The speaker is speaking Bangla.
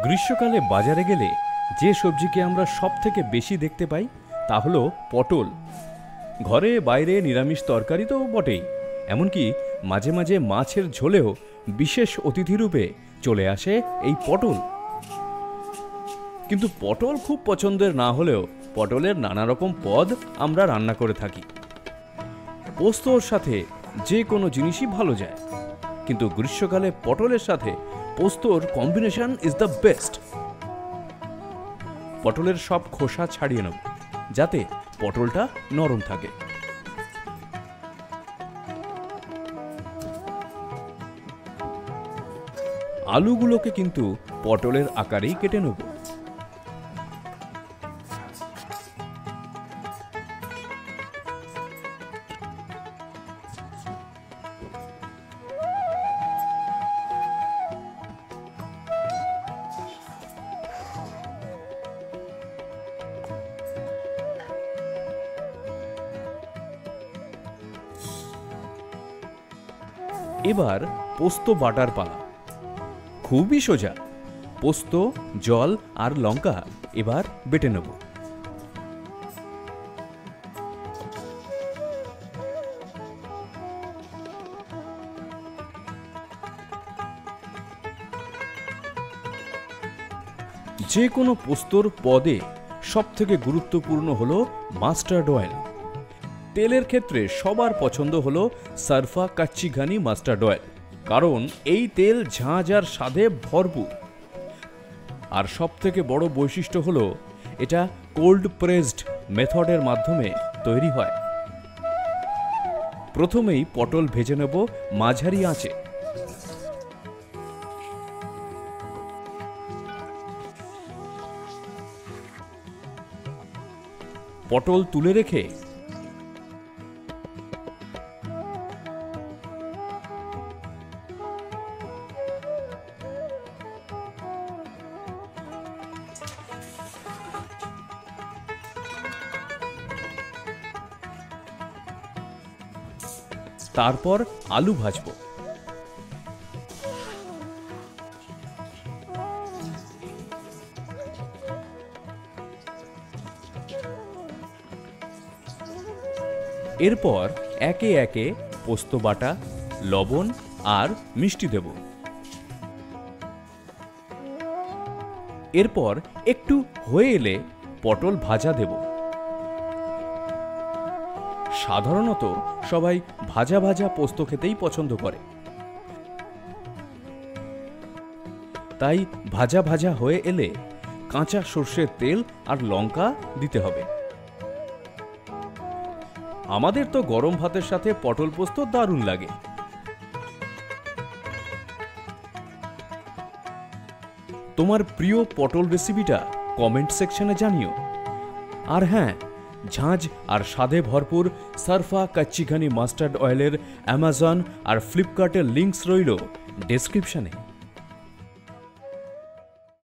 গ্রীষ্মকালে বাজারে গেলে যে সবজিকে আমরা সবথেকে বেশি দেখতে পাই তা হলো পটল। ঘরে বাইরে নিরামিষ তরকারি তো বটেই, এমনকি মাঝে মাঝে মাছের ঝোলেও বিশেষ অতিথিরূপে চলে আসে এই পটল। কিন্তু পটল খুব পছন্দের না হলেও পটলের নানা রকম পদ আমরা রান্না করে থাকি। পোস্তর সাথে যে কোনো জিনিসই ভালো যায়, কিন্তু গ্রীষ্মকালে পটলের সাথে পোস্তর কম্বিনেশন ইজ দ্য বেস্ট। পটলের সব খোসা ছাড়িয়ে নেব যাতে পটলটা নরম থাকে। আলুগুলোকে কিন্তু পটলের আকারেই কেটে নেব। এবার পোস্ত বাটার পালা। খুবই সোজা। পোস্ত, জল আর লঙ্কা এবার বেটে নেব। যে কোনো পোস্তর পদে সবথেকে গুরুত্বপূর্ণ হলো মাস্টার্ড অয়েল। তেলের ক্ষেত্রে সবার পছন্দ হলো সারফা কাচ্চি ঘানি মাস্টার্ড অয়েল, কারণ এই তেল ঝাঁঝ আর স্বাদে ভরপুর। আর সবথেকে বড় বৈশিষ্ট্য হলো এটা কোল্ড প্রেসড মেথডের মাধ্যমে তৈরি হয়। প্রথমেই পটল ভেজে নেব মাঝারি আঁচে। পটল তুলে রেখে তারপর আলু ভাজবো। এরপর একে একে পোস্ত বাটা, লবণ আর মিষ্টি দেব। এরপর একটু হয়ে এলে পটল ভাজা দেব। সাধারণত সবাই ভাজা ভাজা পোস্ত খেতেই পছন্দ করে, তাই ভাজা ভাজা হয়ে এলে কাঁচা সর্ষের তেল আর লঙ্কা দিতে হবে। আমাদের তো গরম ভাতের সাথে পটল পোস্ত দারুণ লাগে। তোমার প্রিয় পটল রেসিপিটা কমেন্ট সেকশনে জানিও। আর হ্যাঁ, ঝাঁঝ আর স্বাদে ভরপুর সারফা কাচ্চি ঘানি মাস্টার্ড অয়েলের অ্যামাজন আর ফ্লিপকার্টের লিঙ্কস রইল ডেসক্রিপশনে।